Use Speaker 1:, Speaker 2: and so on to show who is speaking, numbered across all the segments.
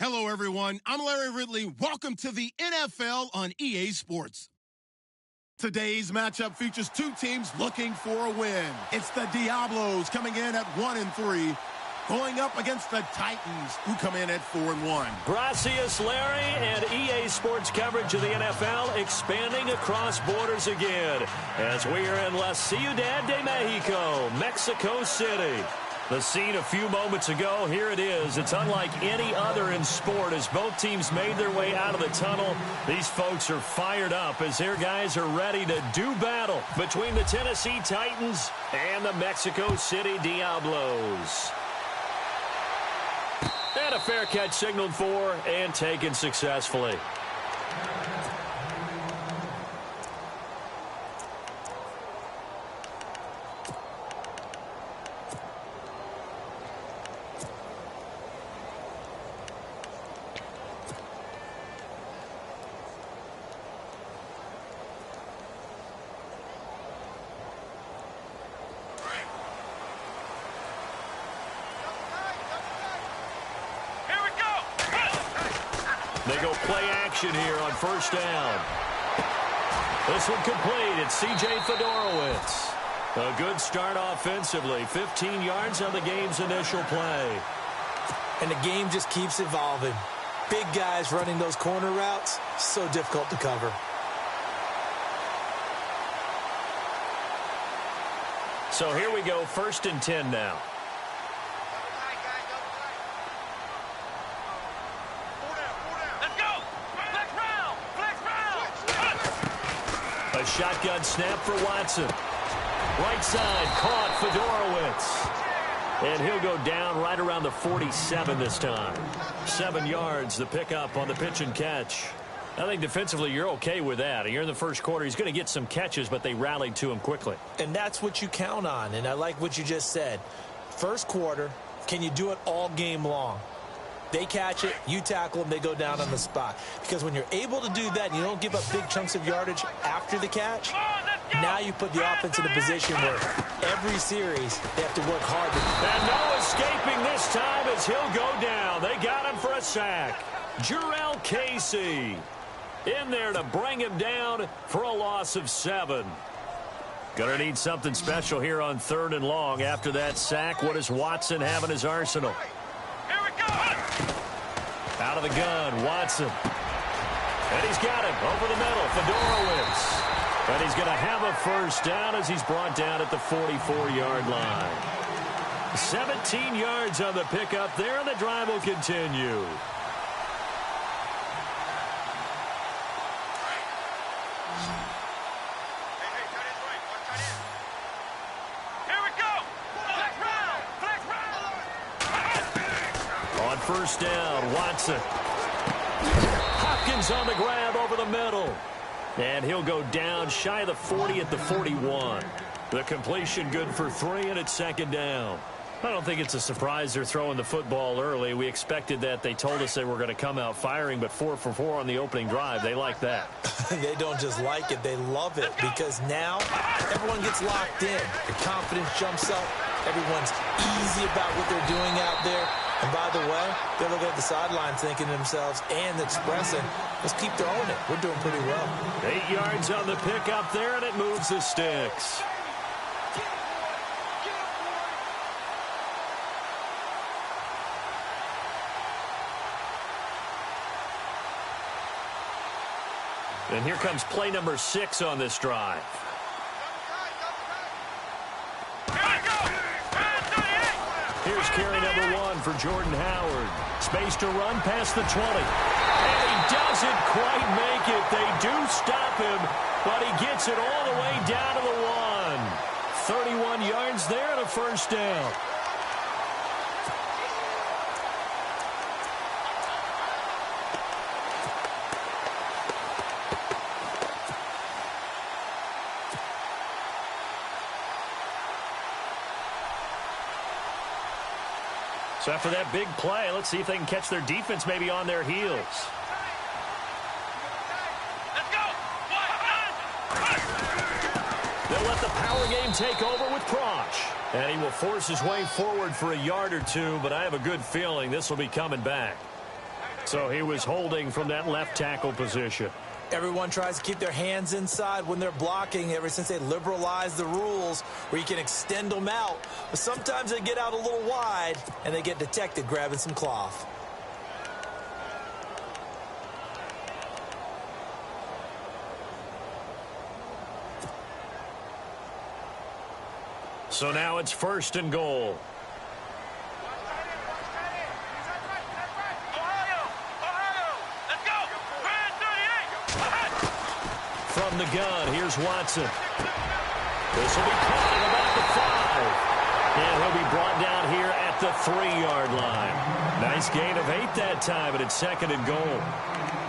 Speaker 1: Hello, everyone. I'm Larry Ridley. Welcome to the NFL on EA Sports. Today's matchup features two teams looking for a win. It's the Diablos coming in at 1-3, going up against the Titans, who come in at 4-1.
Speaker 2: Gracias, Larry, and EA Sports coverage of the NFL expanding across borders again as we are in La Ciudad de Mexico, Mexico City. The scene a few moments ago, here it is. It's unlike any other in sport as both teams made their way out of the tunnel. These folks are fired up as their guys are ready to do battle between the Tennessee Titans and the Mexico City Diablos. And a fair catch signaled for and taken successfully. They go play action here on first down. This one complete. It's C.J. Fedorowicz. A good start offensively. 15 yards on the game's initial play.
Speaker 3: And the game just keeps evolving. Big guys running those corner routes, so difficult to cover.
Speaker 2: So here we go, 1st and 10 now. A shotgun snap for Watson. Right side, caught Fedorowicz. And he'll go down right around the 47 this time. 7 yards, the pickup on the pitch and catch. I think defensively you're okay with that. You're in the first quarter. He's going to get some catches, but they rallied to him quickly.
Speaker 3: And that's what you count on, and I like what you just said. First quarter, can you do it all game long? They catch it, you tackle them, they go down on the spot. Because when you're able to do that and you don't give up big chunks of yardage after the catch, now you put the offense in a position where every series they have to work hard.
Speaker 2: And no escaping this time as he'll go down. They got him for a sack. Jarrell Casey in there to bring him down for a loss of 7. Gonna need something special here on 3rd and long. After that sack, what does Watson have in his arsenal? Out of the gun, Watson. And he's got him over the middle, Fedorowicz. And he's going to have a first down as he's brought down at the 44-yard line. 17 yards on the pickup there, and the drive will continue. First down, Watson. Hopkins on the grab over the middle. And he'll go down shy of the 40 at the 41. The completion good for 3, and it's 2nd down. I don't think it's a surprise they're throwing the football early. We expected that. They told us they were going to come out firing, but 4 for 4 on the opening drive. They like that.
Speaker 3: They don't just like it, they love it, because now everyone gets locked in. The confidence jumps up. Everyone's easy about what they're doing out there. And by the way, they're looking at the sidelines thinking to themselves and expressing, let's keep throwing it. We're doing pretty well.
Speaker 2: 8 yards on the pickup there, and it moves the sticks. And here comes play number 6 on this drive. Here's carry number 1 for Jordan Howard. Space to run past the 20. And he doesn't quite make it. They do stop him, but he gets it all the way down to the 1. 31 yards there and a first down. So after that big play, let's see if they can catch their defense maybe on their heels. Let's go! They'll let the power game take over with Proch. And he will force his way forward for a yard or two, but I have a good feeling this will be coming back. So he was holding from that left tackle position.
Speaker 3: Everyone tries to keep their hands inside when they're blocking ever since they liberalized the rules where you can extend them out. But sometimes they get out a little wide and they get detected grabbing some cloth.
Speaker 2: So now it's 1st and goal. From the gun, here's Watson. This will be caught at about the 5. And he'll be brought down here at the 3-yard line. Nice gain of 8 that time, and it's 2nd and goal.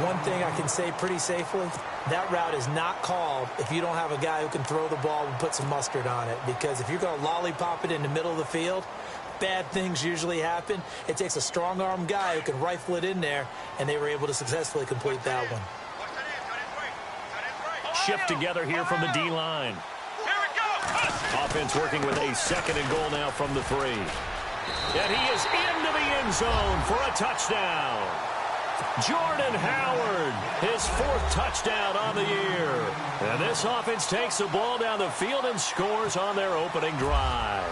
Speaker 3: One thing I can say pretty safely, that route is not called if you don't have a guy who can throw the ball and put some mustard on it. Because if you're going to lollipop it in the middle of the field, bad things usually happen. It takes a strong-arm guy who can rifle it in there, and they were able to successfully complete that one.
Speaker 2: Shift together here from the D-line. Offense working with a 2nd and goal now from the 3. And he is into the end zone for a touchdown. Jordan Howard, his 4th touchdown on the year. And this offense takes the ball down the field and scores on their opening drive.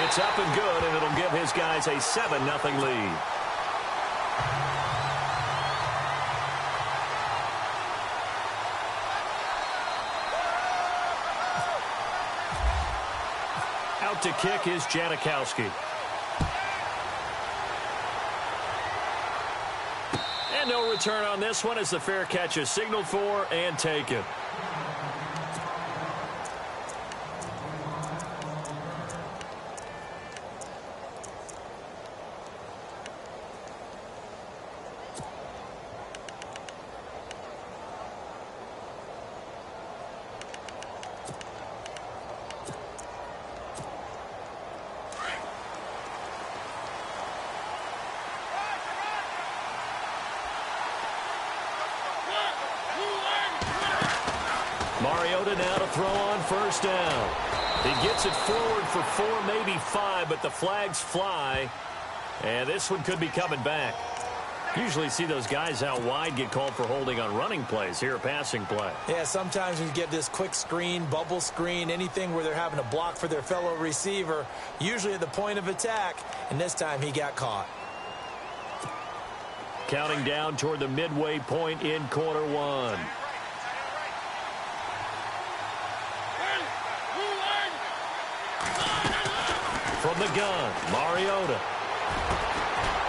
Speaker 2: It's up and good, and it'll give his guys a 7-0 lead. Out to kick is Janikowski. And no return on this one as the fair catch is signaled for and taken. Mariota now to throw on 1st down. He gets it forward for 4, maybe 5, but the flags fly. And this one could be coming back. Usually see those guys out wide get called for holding on running plays. Here a passing play.
Speaker 3: Yeah, sometimes when you get this quick screen, bubble screen, anything where they're having to block for their fellow receiver, usually at the point of attack, and this time he got caught.
Speaker 2: Counting down toward the midway point in quarter 1. From the gun, Mariota.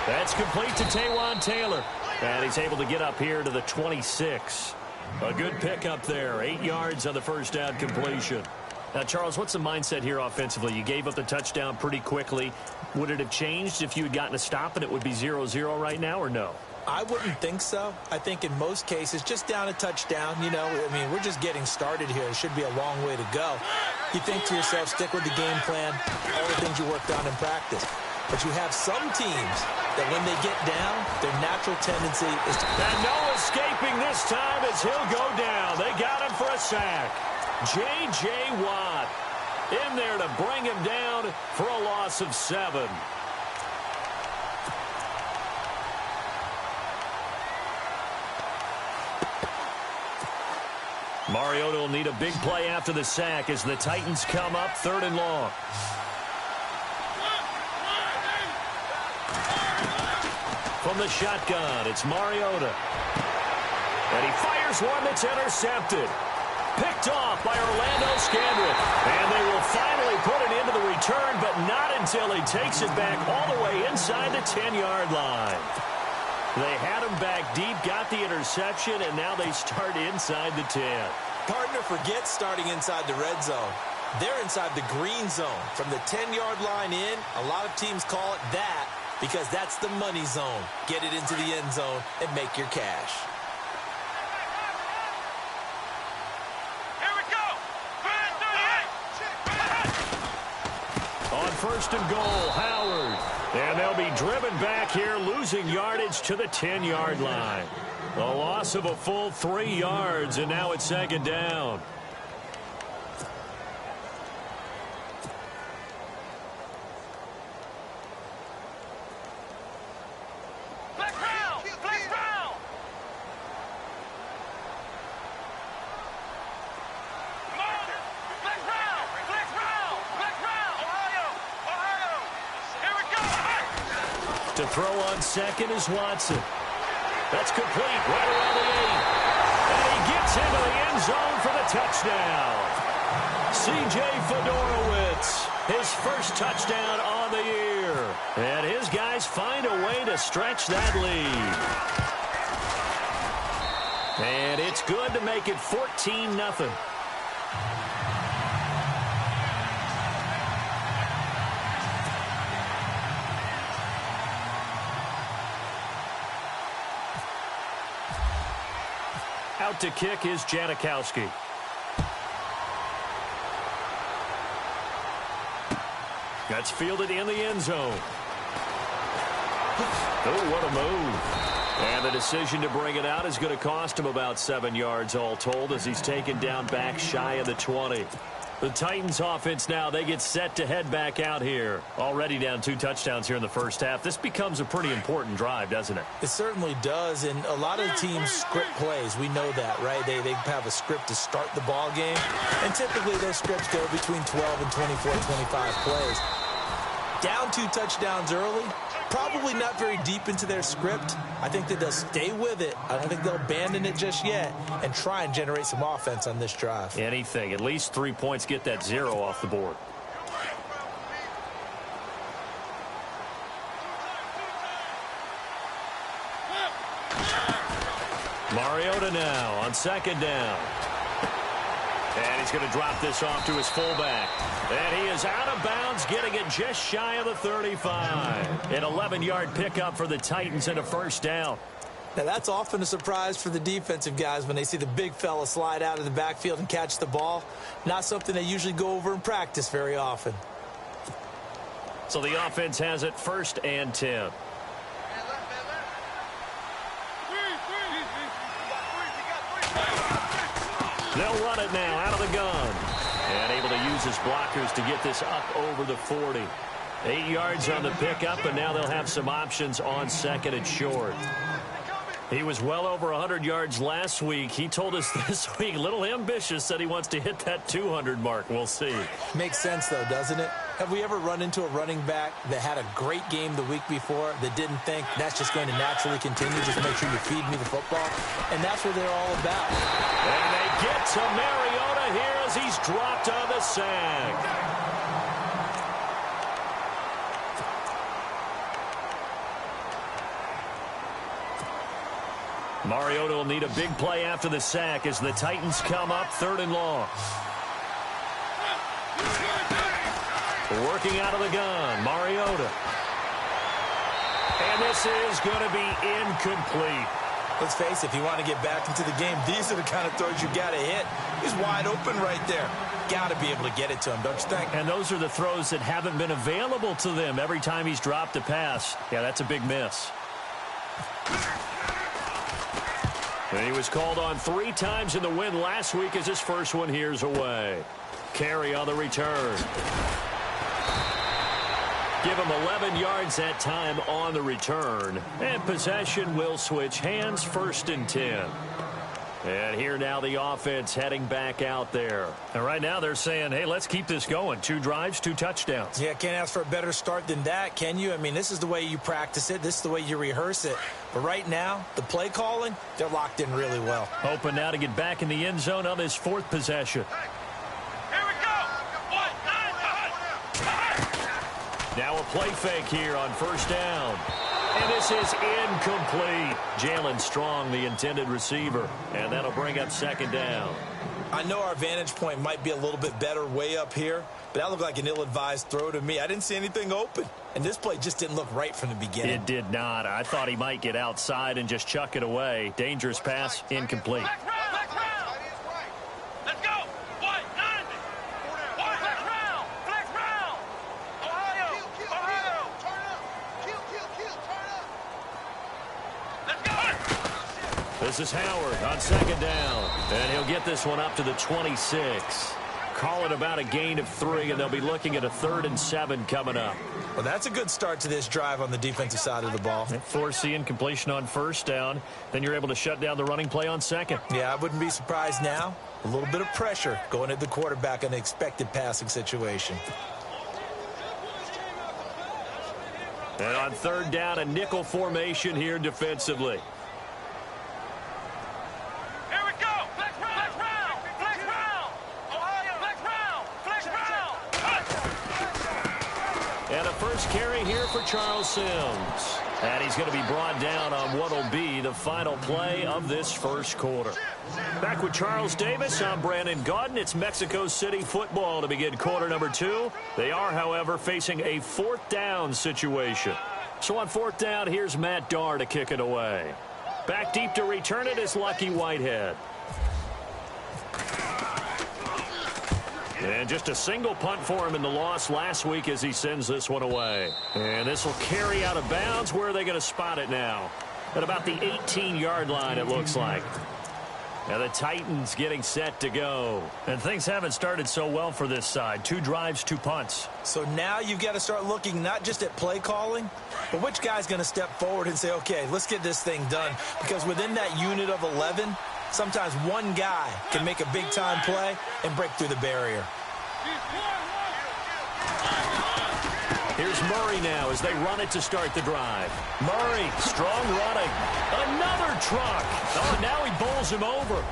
Speaker 2: That's complete to Taywan Taylor. And he's able to get up here to the 26. A good pickup there. 8 yards on the 1st down completion. Now, Charles, what's the mindset here offensively? You gave up the touchdown pretty quickly. Would it have changed if you had gotten a stop and it would be 0-0 right now, or no?
Speaker 3: I wouldn't think so. I think in most cases, just down a touchdown, you know, I mean, we're just getting started here. It should be a long way to go. You think to yourself, stick with the game plan, all the things you worked on in practice. But you have some teams that when they get down, their natural tendency is to...
Speaker 2: And no escaping this time as he'll go down. They got him for a sack. J.J. Watt in there to bring him down for a loss of 7. Mariota will need a big play after the sack as the Titans come up 3rd and long. From the shotgun, it's Mariota. And he fires one that's intercepted. Picked off by Orlando Scandrick. And they will finally put it into the return, but not until he takes it back all the way inside the 10-yard line. They had him back deep, got the interception, and now they start inside the 10.
Speaker 3: Partner forgets starting inside the red zone. They're inside the green zone. From the 10-yard line in, a lot of teams call it that because that's the money zone. Get it into the end zone and make your cash.
Speaker 2: Here we go. On 1st and goal, Howard. And they'll be driven back here, losing yardage to the 10-yard line. A loss of a full 3 yards, and now it's 2nd down. throw on second is Watson. That's complete right around the 8. And he gets into the end zone for the touchdown. C.J. Fedorowicz, his first touchdown on the year. And his guys find a way to stretch that lead. And it's good to make it 14-0. Out to kick is Janikowski. That's fielded in the end zone. Oh, what a move. And the decision to bring it out is going to cost him about 7 yards all told as he's taken down back shy of the 20. The Titans offense now, they get set to head back out here. Already down 2 touchdowns here in the first half. This becomes a pretty important drive, doesn't it?
Speaker 3: It certainly does, and a lot of the teams script plays. We know that, right? They have a script to start the ball game, and typically those scripts go between 12 and 24, 25 plays. Down 2 touchdowns early, probably not very deep into their script. I think that they'll stay with it. I don't think they'll abandon it just yet and try and generate some offense on this drive.
Speaker 2: Anything. At least 3 points, get that 0 off the board. Mariota now on second down. And he's going to drop this off to his fullback. And he is out of bounds, getting it just shy of the 35. An 11-yard pickup for the Titans and a first down.
Speaker 3: Now, that's often a surprise for the defensive guys when they see the big fella slide out of the backfield and catch the ball. Not something they usually go over in practice very often.
Speaker 2: So the offense has it 1st and 10. They'll run it now out of the gun. And able to use his blockers to get this up over the 40. 8 yards on the pickup, and now they'll have some options on second and short. He was well over 100 yards last week. He told us this week, a little ambitious, said he wants to hit that 200 mark. We'll see.
Speaker 3: Makes sense, though, doesn't it? Have we ever run into a running back that had a great game the week before that didn't think that's just going to naturally continue? Just make sure you feed me the football. And that's what they're all about.
Speaker 2: And they get to Mariota here as he's dropped on the sack. Mariota will need a big play after the sack as the Titans come up 3rd and long. Working out of the gun, Mariota. And this is going to be incomplete.
Speaker 3: Let's face it, if you want to get back into the game, these are the kind of throws you got to hit. He's wide open right there. Got to be able to get it to him, don't you think?
Speaker 2: And those are the throws that haven't been available to them every time he's dropped a pass. Yeah, that's a big miss. And he was called on 3 times in the win last week as his first one here's away. Carry on the return. Give him 11 yards that time on the return. And possession will switch hands, 1st and 10. And here now the offense heading back out there. And right now they're saying, hey, let's keep this going. 2 drives, 2 touchdowns.
Speaker 3: Yeah, can't ask for a better start than that, can you? I mean, this is the way you practice it. This is the way you rehearse it. But right now, the play calling, they're locked in really well.
Speaker 2: Hoping now to get back in the end zone on his 4th possession. Now a play fake here on 1st down. And this is incomplete. Jalen Strong, the intended receiver. And that'll bring up 2nd down.
Speaker 3: I know our vantage point might be a little bit better way up here, but that looked like an ill-advised throw to me. I didn't see anything open. And this play just didn't look right from the beginning.
Speaker 2: It did not. I thought he might get outside and just chuck it away. Dangerous pass, incomplete. This is Howard on 2nd down. And he'll get this one up to the 26. Call it about a gain of 3, and they'll be looking at a 3rd and 7 coming up.
Speaker 3: Well, that's a good start to this drive on the defensive side of the ball.
Speaker 2: Force the incompletion on 1st down. Then you're able to shut down the running play on 2nd.
Speaker 3: Yeah, I wouldn't be surprised now. A little bit of pressure going at the quarterback in an expected passing situation.
Speaker 2: And on third down, a nickel formation here defensively.
Speaker 4: Here we go. Flex round. Flex round. Ohio. Flex round.
Speaker 2: And a first carry here for Charles Sims. And he's going to be brought down on what will be the final play of this first quarter. Back with Charles Davis, I'm Brandon Gaudin. It's Mexico City football to begin quarter number 2. They are, however, facing a fourth down situation. So on fourth down, here's Matt Darr to kick it away. Back deep to return it is Lucky Whitehead. And just a single punt for him in the loss last week as he sends this one away. And this will carry out of bounds. Where are they going to spot it now? At about the 18-yard line, it looks like. And the Titans getting set to go. And things haven't started so well for this side. 2 drives, 2 punts.
Speaker 3: So now you've got to start looking not just at play calling, but which guy's going to step forward and say, okay, let's get this thing done. Because within that unit of 11, sometimes one guy can make a big-time play and break through the barrier.
Speaker 2: Here's Murray now as they run it to start the drive. Murray, strong running. Another truck. Oh, now he bowls him over.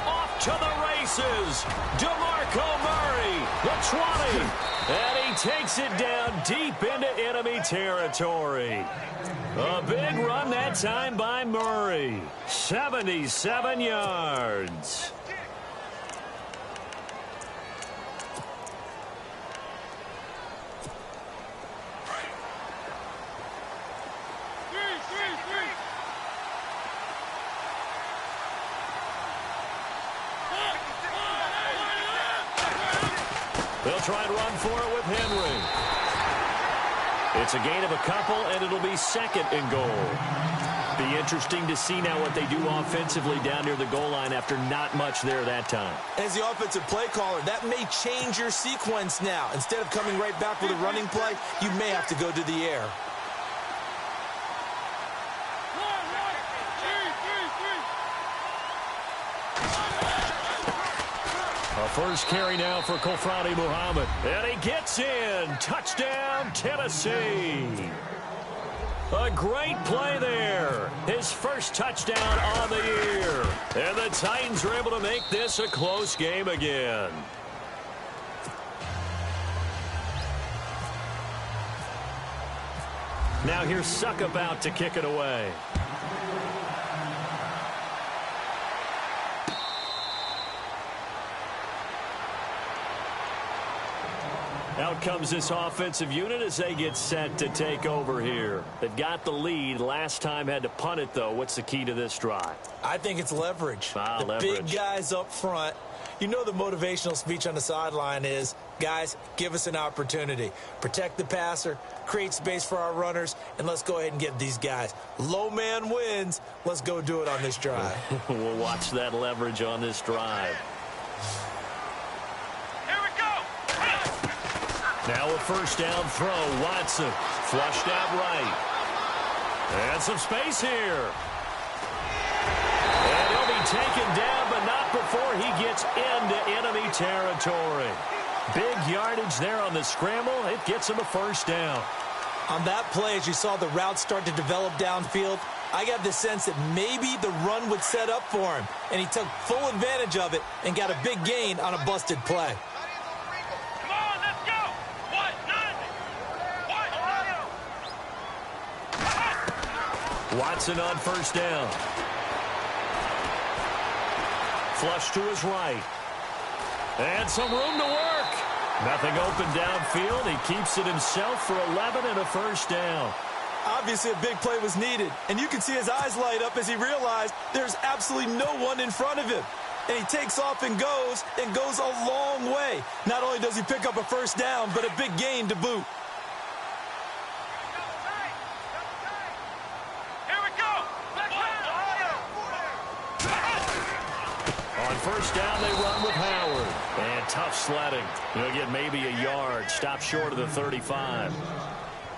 Speaker 2: Off to the races. DeMarco Murray, the 20. And he takes it down deep into enemy territory. A big run that time by Murray. 77 yards. They'll try and run for it with Henry. It's a gain of a couple, and it'll be second and goal. Be interesting to see now what they do offensively down near the goal line after not much there that time.
Speaker 3: As the offensive play caller, that may change your sequence now. Instead of coming right back with a running play, you may have to go to the air.
Speaker 2: A first carry now for Kofrani Muhammad. And he gets in. Touchdown, Tennessee. A great play there. His first touchdown on the year. And the Titans are able to make this a close game again. Now here's Suckup out to kick it away. Out comes this offensive unit as they get set to take over here. They've got the lead. Last time had to punt it, though. What's the key to this drive?
Speaker 3: I think it's leverage. The
Speaker 2: leverage.
Speaker 3: Big guys up front. You know the motivational speech on the sideline is, guys, give us an opportunity. Protect the passer, create space for our runners, and let's go ahead and get these guys. Low man wins. Let's go do it on this drive.
Speaker 2: We'll watch that leverage on this drive. Now a first down throw. Watson flushed out right. And some space here. And he'll be taken down, but not before he gets into enemy territory. Big yardage there on the scramble. It gets him a first down.
Speaker 3: On that play, as you saw the route start to develop downfield, I got the sense that maybe the run would set up for him. And he took full advantage of it and got a big gain on a busted play.
Speaker 2: Watson on first down. Flush to his right. And some room to work. Nothing open downfield. He keeps it himself for 11 and a first down.
Speaker 3: Obviously, a big play was needed. And you can see his eyes light up as he realized there's absolutely no one in front of him. And he takes off and goes a long way. Not only does he pick up a first down, but a big gain to boot.
Speaker 2: First down, they run with Howard. And tough sledding. He'll get maybe a yard. Stop short of the 35.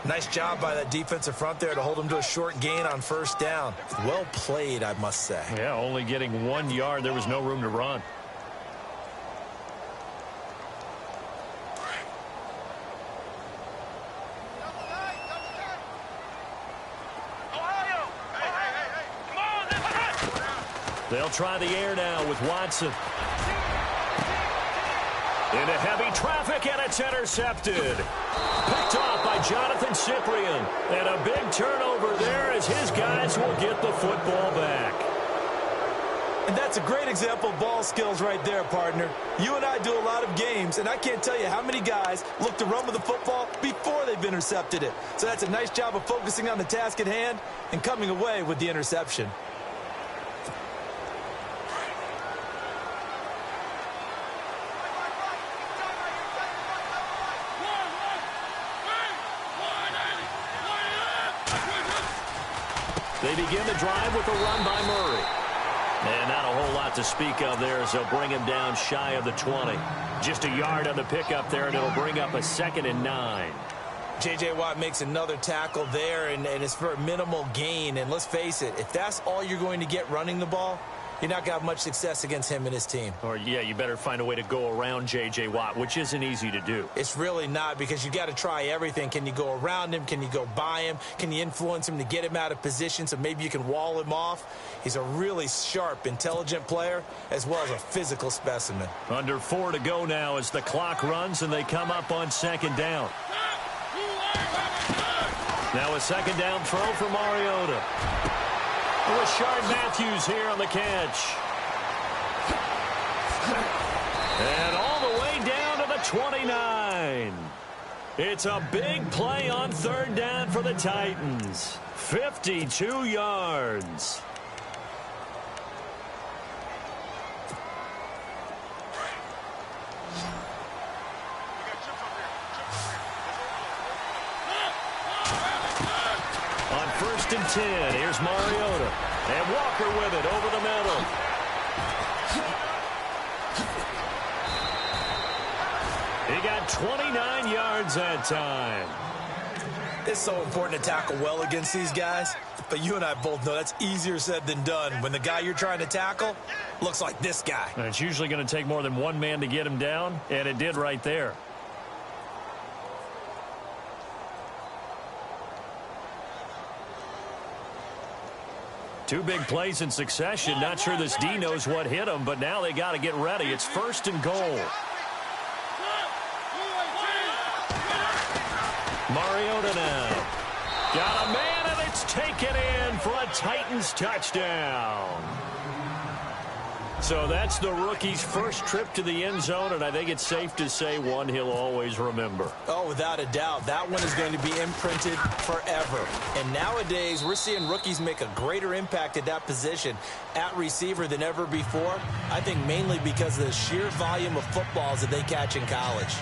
Speaker 3: Nice job by that defensive front there to hold him to a short gain on first down. Well played, I must say.
Speaker 2: Yeah, only getting 1 yard. There was no room to run. They'll try the air now with Watson. Into heavy traffic, and it's intercepted. Picked off by Jonathan Cyprien. And a big turnover there as his guys will get the football back.
Speaker 3: And that's a great example of ball skills right there, partner. You and I do a lot of games, and I can't tell you how many guys look to run with the football before they've intercepted it. So that's a nice job of focusing on the task at hand and coming away with the interception.
Speaker 2: They begin the drive with a run by Murray. And not a whole lot to speak of there as they'll bring him down shy of the 20. Just a yard on the pickup there, and it'll bring up a 2nd and 9.
Speaker 3: J.J. Watt makes another tackle there, and it's for a minimal gain. And let's face it, if that's all you're going to get running the ball, you're not going to have much success against him and his team.
Speaker 2: Or, yeah, you better find a way to go around J.J. Watt, which isn't easy to do.
Speaker 3: It's really not, because you got to try everything. Can you go around him? Can you go by him? Can you influence him to get him out of position so maybe you can wall him off? He's a really sharp, intelligent player, as well as a physical specimen.
Speaker 2: Under 4 to go now as the clock runs and they come up on 2nd down. Now a 2nd down throw for Mariota. Rashard Matthews here on the catch. And all the way down to the 29. It's a big play on 3rd down for the Titans. 52 yards. On 1st and 10, here's Mariota. And Walker with it over the middle. He got 29 yards that time.
Speaker 3: It's so important to tackle well against these guys, but you and I both know that's easier said than done when the guy you're trying to tackle looks like this guy.
Speaker 2: And it's usually going to take more than one man to get him down, and it did right there. Two big plays in succession. Not sure this D knows what hit him, but now they got to get ready. It's 1st and goal. Mariota now. Got a man, and it's taken in for a Titans touchdown. So that's the rookie's first trip to the end zone, and I think it's safe to say one he'll always remember.
Speaker 3: Oh, without a doubt. That one is going to be imprinted forever. And nowadays, we're seeing rookies make a greater impact at that position at receiver than ever before. I think mainly because of the sheer volume of footballs that they catch in college.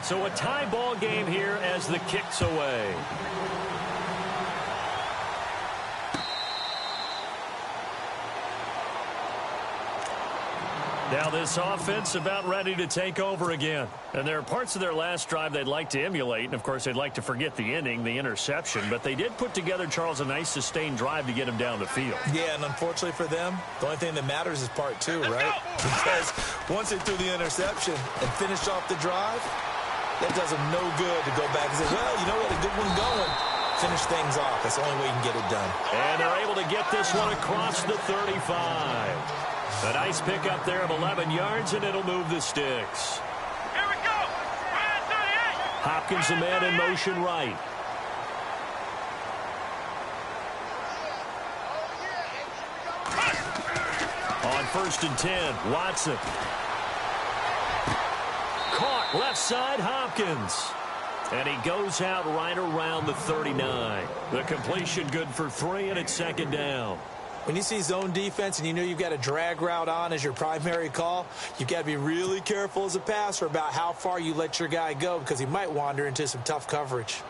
Speaker 2: So a tie ball game here as the kick's away. Now this offense about ready to take over again. And there are parts of their last drive they'd like to emulate. And, of course, they'd like to forget the inning, the interception. But they did put together, Charles, a nice sustained drive to get him down the field.
Speaker 3: Yeah, and unfortunately for them, the only thing that matters is part 2, right? Because once they threw the interception and finished off the drive, that does them no good to go back and say, well, you know what, a good one going. Finish things off. That's the only way you can get it done.
Speaker 2: And they're able to get this one across the 35. A nice pickup there of 11 yards, and it'll move the sticks.
Speaker 4: Here we go.
Speaker 2: Hopkins, the man in motion right. On 1st and 10, Watson. Caught left side, Hopkins. And he goes out right around the 39. The completion good for 3, and it's 2nd down.
Speaker 3: When you see zone defense and you know you've got a drag route on as your primary call, you've got to be really careful as a passer about how far you let your guy go because he might wander into some tough coverage.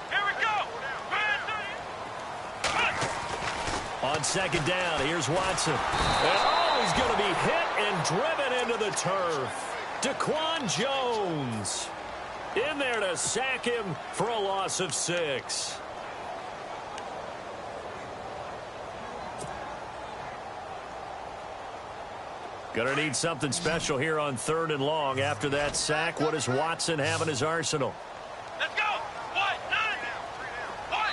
Speaker 4: Here we go.
Speaker 2: On 2nd down, here's Watson. And oh, he's going to be hit and driven into the turf. Daquan Jones in there to sack him for a loss of 6. Going to need something special here on 3rd and long. After that sack, what does Watson have in his arsenal?
Speaker 4: Let's go. What? 90. What?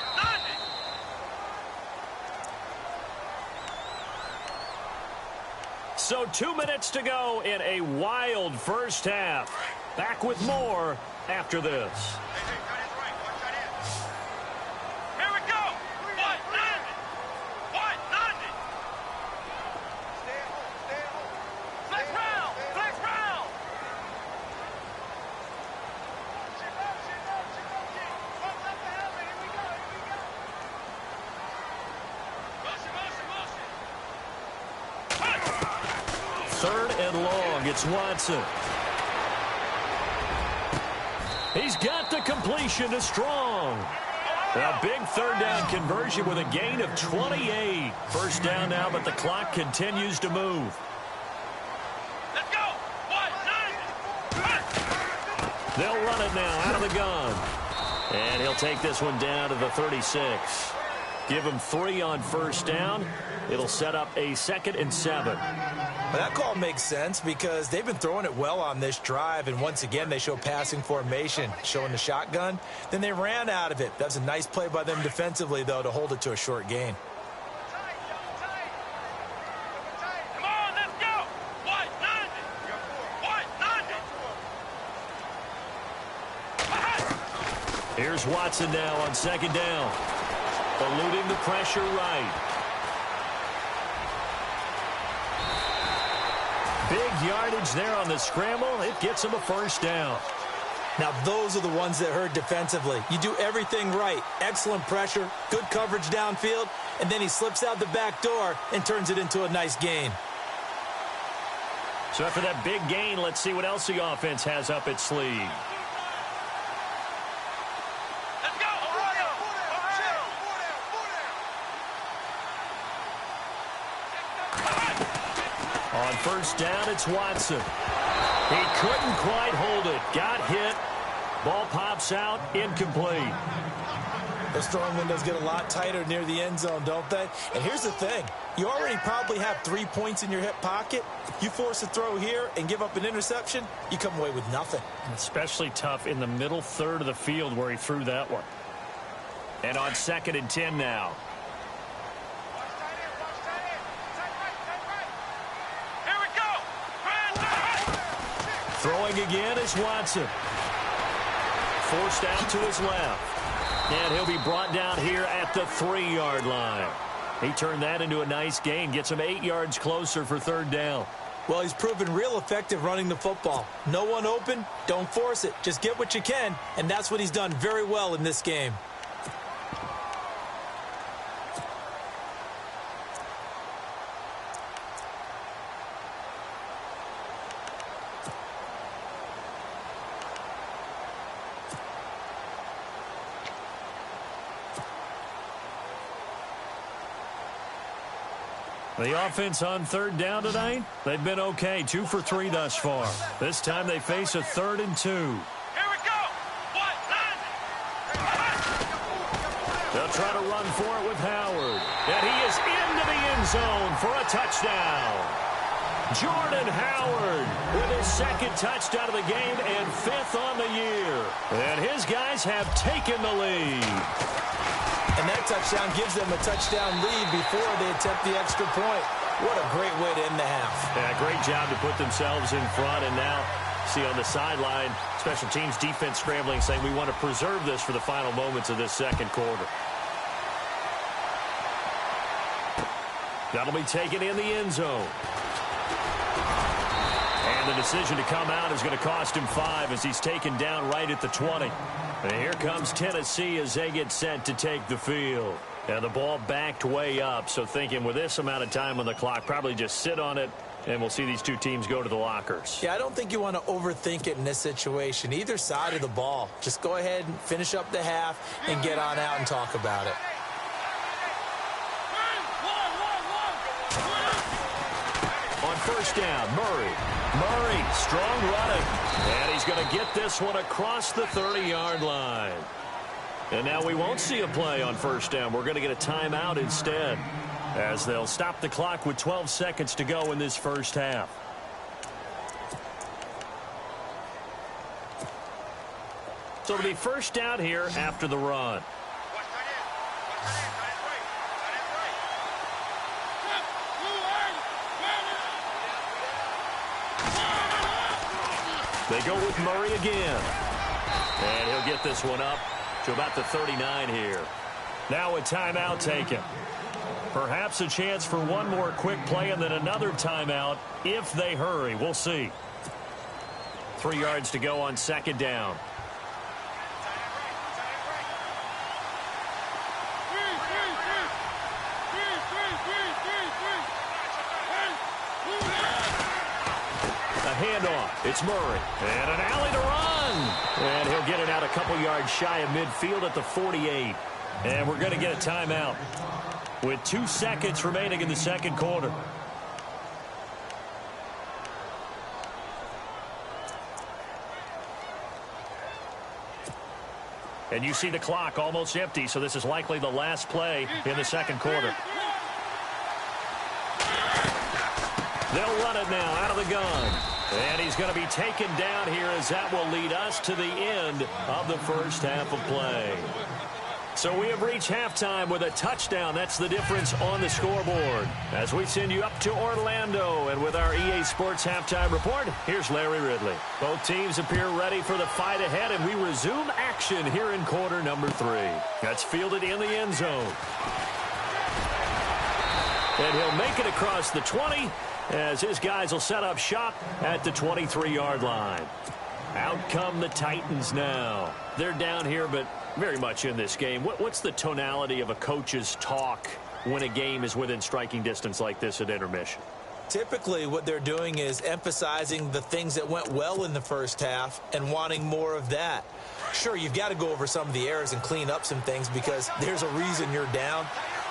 Speaker 4: 90.
Speaker 2: So 2 minutes to go in a wild first half. Back with more after this.
Speaker 4: Here we go. What? 90. What? 90. Flex round. Flex round.
Speaker 2: Third and long. It's Watson. He's got the completion to Strong. A big 3rd down conversion with a gain of 28. First down now, but the clock continues to move.
Speaker 4: Let's go. What? 90.
Speaker 2: They'll run it now out of the gun. And he'll take this one down to the 36. Give him 3 on first down. It'll set up a 2nd and 7.
Speaker 3: Well, that call makes sense because they've been throwing it well on this drive, and once again they show passing formation, showing the shotgun. Then they ran out of it. That's a nice play by them defensively, though, to hold it to a short gain.
Speaker 4: Come on, let's go. What? 90. What? 90.
Speaker 2: Here's Watson now on 2nd down. Eluding the pressure right. Big yardage there on the scramble. It gets him a first down.
Speaker 3: Now, those are the ones that hurt defensively. You do everything right. Excellent pressure, good coverage downfield, and then he slips out the back door and turns it into a nice gain.
Speaker 2: So after that big gain, let's see what else the offense has up its sleeve.
Speaker 4: Let's go. Ohio.
Speaker 2: On first down, it's Watson. He couldn't quite hold it. Got hit. Ball pops out. Incomplete.
Speaker 3: Those throwing windows get a lot tighter near the end zone, don't they? And here's the thing. You already probably have 3 points in your hip pocket. You force a throw here and give up an interception, you come away with nothing.
Speaker 2: Especially tough in the middle third of the field where he threw that one. And on 2nd and 10 now.
Speaker 4: Here we go.
Speaker 2: Throwing again is Watson. Forced out to his left. And he'll be brought down here at the 3-yard line. He turned that into a nice gain. Gets him 8 yards closer for 3rd down.
Speaker 3: Well, he's proven real effective running the football. No one open, don't force it. Just get what you can, and that's what he's done very well in this game.
Speaker 2: The offense on 3rd down tonight, they've been okay. 2 for 3 thus far. This time they face a 3rd and 2.
Speaker 4: Here we go. What? 90.
Speaker 2: They'll try to run for it with Howard. And he is into the end zone for a touchdown. Jordan Howard with his 2nd touchdown of the game and 5th on the year. And his guys have taken the lead.
Speaker 3: And that touchdown gives them a touchdown lead before they attempt the extra point. What a great way to end the half.
Speaker 2: Yeah, great job to put themselves in front. And now, see on the sideline, special teams defense scrambling, saying we want to preserve this for the final moments of this 2nd quarter. That'll be taken in the end zone. And the decision to come out is going to cost him 5 as he's taken down right at the 20. And here comes Tennessee as they get set to take the field. And the ball backed way up, so thinking with this amount of time on the clock, probably just sit on it, and we'll see these two teams go to the lockers.
Speaker 3: Yeah, I don't think you want to overthink it in this situation. Either side of the ball. Just go ahead and finish up the half and get on out and talk about it.
Speaker 2: On first down, Murray. Murray, strong running. And he's going to get this one across the 30-yard line. And now we won't see a play on first down. We're going to get a timeout instead, as they'll stop the clock with 12 seconds to go in this first half. So it'll be first down here after the run. They go with Murray again. And he'll get this one up to about the 39 here. Now a timeout taken. Perhaps a chance for one more quick play and then another timeout if they hurry. We'll see. 3 yards to go on second down. Handoff. It's Murray. And an alley to run. And he'll get it out a couple yards shy of midfield at the 48. And we're going to get a timeout with 2 seconds remaining in the second quarter. And you see the clock almost empty, so this is likely the last play in the second quarter. They'll run it now out of the gun. And he's going to be taken down here as that will lead us to the end of the first half of play. So we have reached halftime with a touchdown. That's the difference on the scoreboard. As we send you up to Orlando and with our EA Sports halftime report, here's Larry Ridley. Both teams appear ready for the fight ahead, and we resume action here in quarter number 3. That's fielded in the end zone. And he'll make it across the 20 as his guys will set up shop at the 23-yard line. Out come the Titans now. They're down here, but very much in this game. What's the tonality of a coach's talk when a game is within striking distance like this at intermission?
Speaker 3: Typically, what they're doing is emphasizing the things that went well in the first half and wanting more of that. Sure, you've got to go over some of the errors and clean up some things because there's a reason you're down.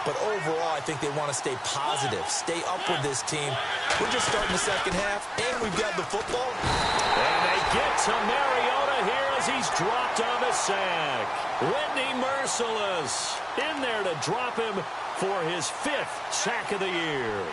Speaker 3: But overall, I think they want to stay positive, stay up with this team. We're just starting the second half, and we've got the football.
Speaker 2: And they get to Mariota here as he's dropped on the sack. Whitney Merciless in there to drop him for his 5th sack of the year.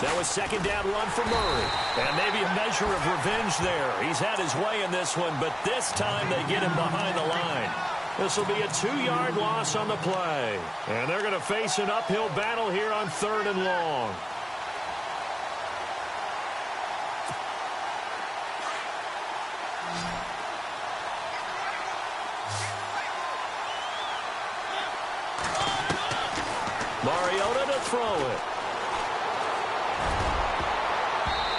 Speaker 2: That was second down run for Murray. And maybe a measure of revenge there. He's had his way in this one, but this time they get him behind the line. This will be a 2-yard loss on the play. And they're going to face an uphill battle here on 3rd and long. Mariota to throw it.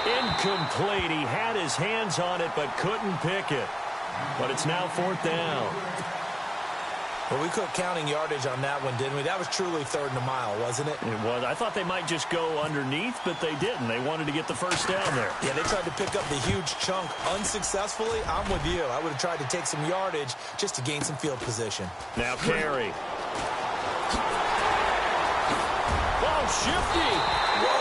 Speaker 2: Incomplete. He had his hands on it but couldn't pick it. But it's now 4th down.
Speaker 3: Well, we quit counting yardage on that one, didn't we? That was truly 3rd and a mile, wasn't it?
Speaker 2: It was. I thought they might just go underneath, but they didn't. They wanted to get the first down there.
Speaker 3: Yeah, they tried to pick up the huge chunk unsuccessfully. I'm with you. I would have tried to take some yardage just to gain some field position.
Speaker 2: Now Carey. Oh, shifty. Whoa.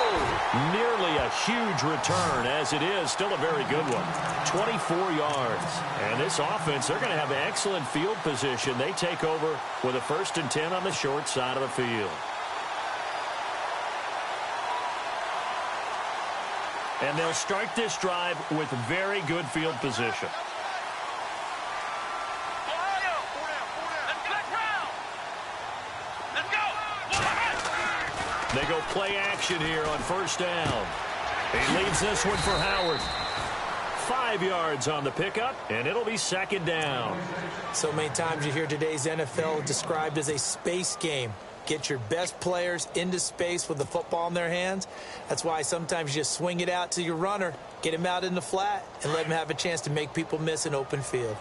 Speaker 2: Nearly a huge return, as it is. Still a very good one. 24 yards. And this offense, they're going to have excellent field position. They take over with a 1st and 10 on the short side of the field. And they'll start this drive with very good field position. They go play action here on 1st down. He leaves this one for Howard. 5 yards on the pickup, and it'll be 2nd down.
Speaker 3: So many times you hear today's NFL described as a space game. Get your best players into space with the football in their hands. That's why sometimes you just swing it out to your runner, get him out in the flat, and let him have a chance to make people miss an open field.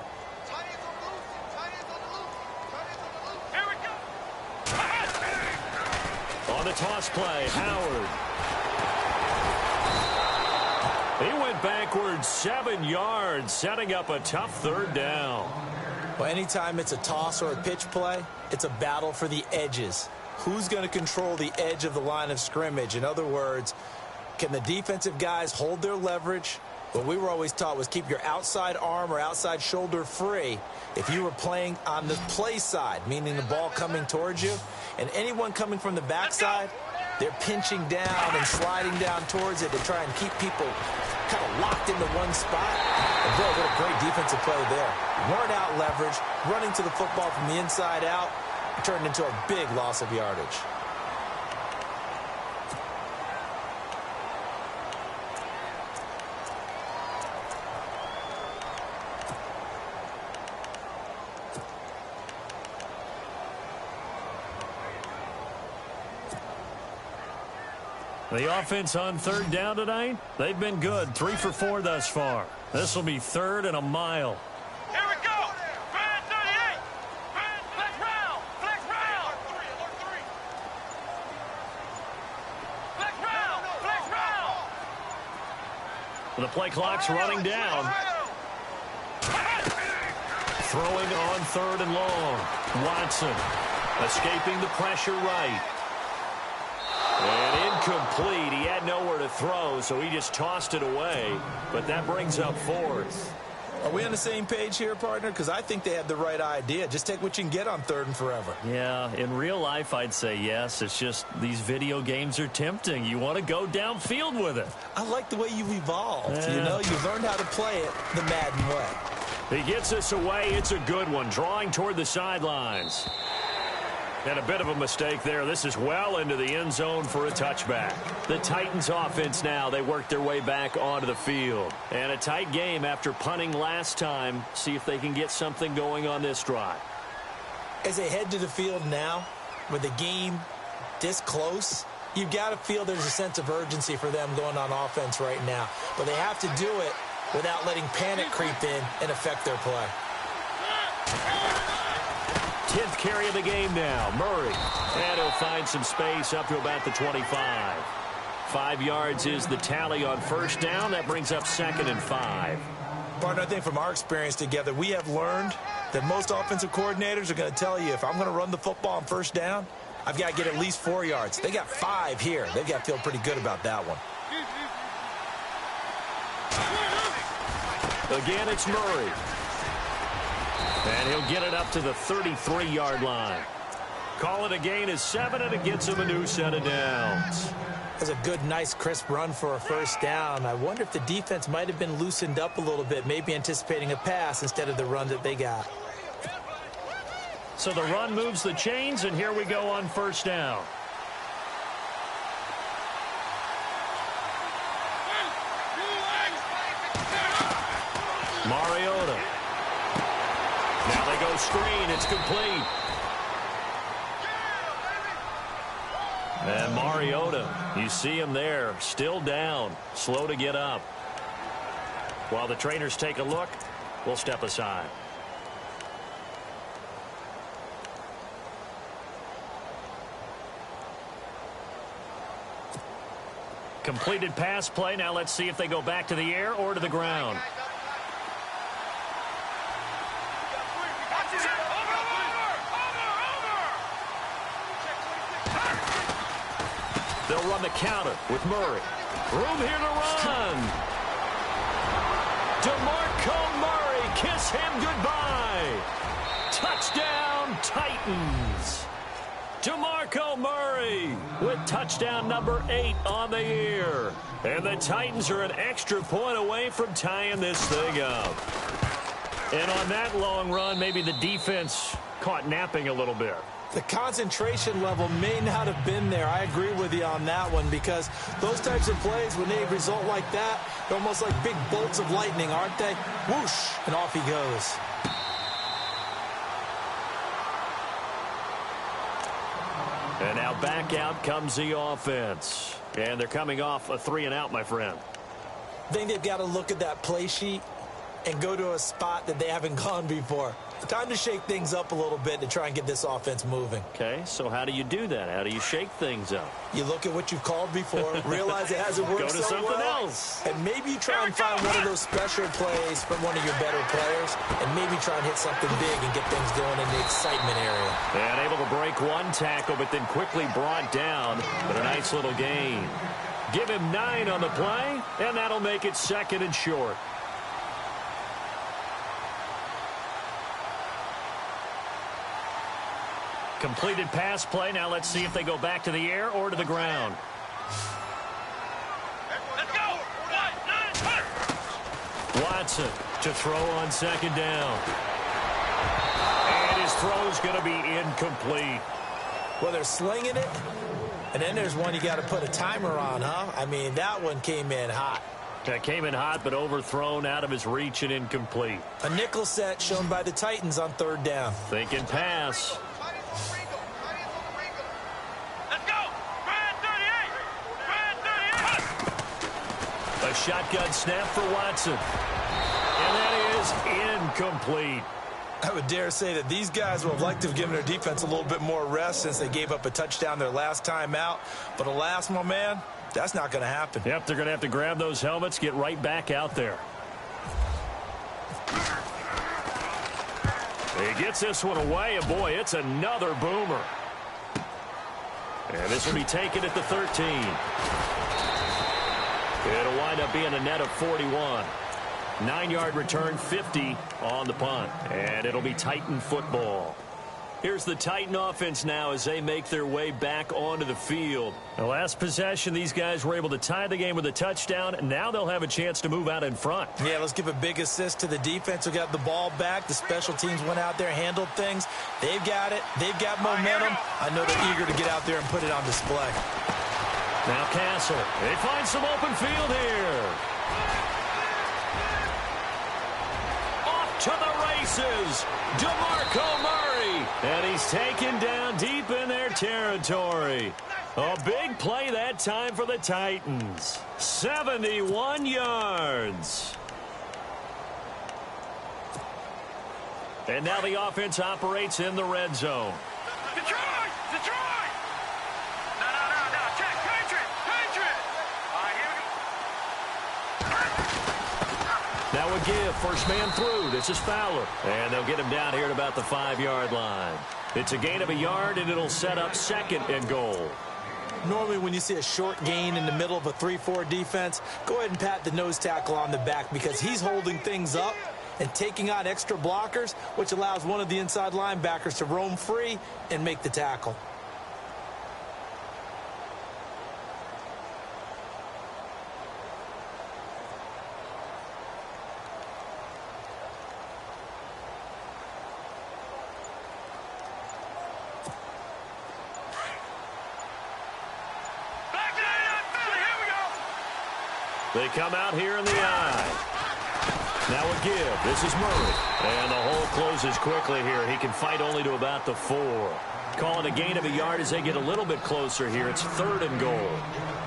Speaker 2: On the toss play, Howard. He went backwards 7 yards, setting up a tough 3rd down.
Speaker 3: Well, anytime it's a toss or a pitch play, it's a battle for the edges. Who's going to control the edge of the line of scrimmage? In other words, can the defensive guys hold their leverage? What we were always taught was keep your outside arm or outside shoulder free if you were playing on the play side, meaning the ball coming towards you. And anyone coming from the backside, they're pinching down and sliding down towards it to try and keep people kind of locked into one spot. And boy, what a great defensive play there. Weren't out leverage, running to the football from the inside out, turned into a big loss of yardage.
Speaker 2: The offense on third down tonight, they've been good. 3 for 4 thus far. This will be 3rd and a mile.
Speaker 4: Here we go. Fire 38. Flex round. Flex round. Flex round. Flex round.
Speaker 2: The play clock's running down. Throwing on 3rd and long. Watson escaping the pressure right. And incomplete. He had nowhere to throw, so he just tossed it away. But that brings up 4th.
Speaker 3: Are we on the same page here, partner? Because I think they had the right idea. Just take what you can get on 3rd and forever.
Speaker 2: Yeah, in real life, I'd say yes. It's just these video games are tempting. You want to go downfield with it.
Speaker 3: I like the way you've evolved.
Speaker 2: Yeah.
Speaker 3: You know, you've learned how to play it the Madden way.
Speaker 2: He gets us away. It's a good one, drawing toward the sidelines. And a bit of a mistake there. This is well into the end zone for a touchback. The Titans offense now, they work their way back onto the field. And a tight game after punting last time. See if they can get something going on this drive.
Speaker 3: As they head to the field now, with the game this close, you've got to feel there's a sense of urgency for them going on offense right now. But they have to do it without letting panic creep in and affect their play.
Speaker 2: 10th carry of the game now. Murray. And he'll find some space up to about the 25. 5 yards is the tally on first down. That brings up 2nd and 5.
Speaker 3: Partner, I think from our experience together, we have learned that most offensive coordinators are going to tell you if I'm going to run the football on first down, I've got to get at least 4 yards. They got 5 here. They've got to feel pretty good about that one.
Speaker 2: Again, it's Murray. And he'll get it up to the 33-yard line. Call it a gain of 7, and it gets him a new set of downs.
Speaker 3: That's a good, nice, crisp run for a first down. I wonder if the defense might have been loosened up a little bit, maybe anticipating a pass instead of the run that they got.
Speaker 2: So the run moves the chains, and here we go on first down. Mariota. Now they go screen. It's complete. And Mariota, you see him there, still down, slow to get up. While the trainers take a look, we'll step aside. Completed pass play. Now let's see if they go back to the air or to the ground. They'll run the counter with Murray. Room here to run. DeMarco Murray, kiss him goodbye. Touchdown, Titans. DeMarco Murray with touchdown number 8 on the year. And the Titans are an extra point away from tying this thing up. And on that long run, maybe the defense caught napping a little bit.
Speaker 3: The concentration level may not have been there. I agree with you on that one, because those types of plays, when they result like that, they're almost like big bolts of lightning, aren't they? Whoosh, and off he goes.
Speaker 2: And now back out comes the offense. And they're coming off a 3-and-out, my friend.
Speaker 3: I think they've got to look at that play sheet and go to a spot that they haven't gone before. Time to shake things up a little bit to try and get this offense moving.
Speaker 2: Okay, so how do you do that? How do you shake things up?
Speaker 3: You look at what you've called before, realize it hasn't worked
Speaker 2: Go to something else.
Speaker 3: and maybe you try and find one of those special plays from one of your better players, and maybe try and hit something big and get things going in the excitement area.
Speaker 2: And able to break one tackle, but then quickly brought down. But a nice little gain. Give him 9 on the play, and that'll make it 2nd and short. Completed pass play. Now let's see if they go back to the air or to the ground.
Speaker 4: Let's go.
Speaker 2: Watson to throw on 2nd down. And his throw's going to be incomplete.
Speaker 3: Well, they're slinging it, and then there's one you got to put a timer on, huh? I mean, that one came in hot.
Speaker 2: That came in hot, but overthrown, out of his reach and incomplete.
Speaker 3: A nickel set shown by the Titans on 3rd down.
Speaker 2: Thinking pass.
Speaker 4: Let's go. Brad 38. Brad 38.
Speaker 2: A shotgun snap for Watson. And that is incomplete.
Speaker 3: I would dare say that these guys would have liked to have given their defense a little bit more rest since they gave up a touchdown their last time out. But alas, my man, that's not going to happen.
Speaker 2: Yep, they're going to have to grab those helmets, get right back out there. He gets this one away, and boy, it's another boomer. And this will be taken at the 13. It'll wind up being a net of 41. 9-yard return, 50 on the punt. And it'll be Titan football. Here's the Titan offense now as they make their way back onto the field. The last possession, these guys were able to tie the game with a touchdown, and now they'll have a chance to move out in front.
Speaker 3: Yeah, let's give a big assist to the defense who got the ball back. The special teams went out there, handled things. They've got it. They've got momentum. I know they're eager to get out there and put it on display.
Speaker 2: Now Castle. They find some open field here. Off to the races. DeMarco Murray. And he's taken down deep in their territory. A big play that time for the Titans. 71 yards. And now the offense operates in the red zone.
Speaker 4: Detroit! Detroit! No. Check. Patriot! All right, here we go.
Speaker 2: Now a give. First man through. This is Fowler. And they'll get him down here at about the 5-yard line. It's a gain of a yard, and it'll set up 2nd and goal.
Speaker 3: Normally when you see a short gain in the middle of a 3-4 defense, go ahead and pat the nose tackle on the back because he's holding things up and taking on extra blockers, which allows one of the inside linebackers to roam free and make the tackle.
Speaker 4: Back to the Philly. Here we go.
Speaker 2: They come out here in the eye. Now a give. This is Murray. And the hole closes quickly here. He can fight only to about the 4. Call it a gain of a yard as they get a little bit closer here. It's 3rd and goal.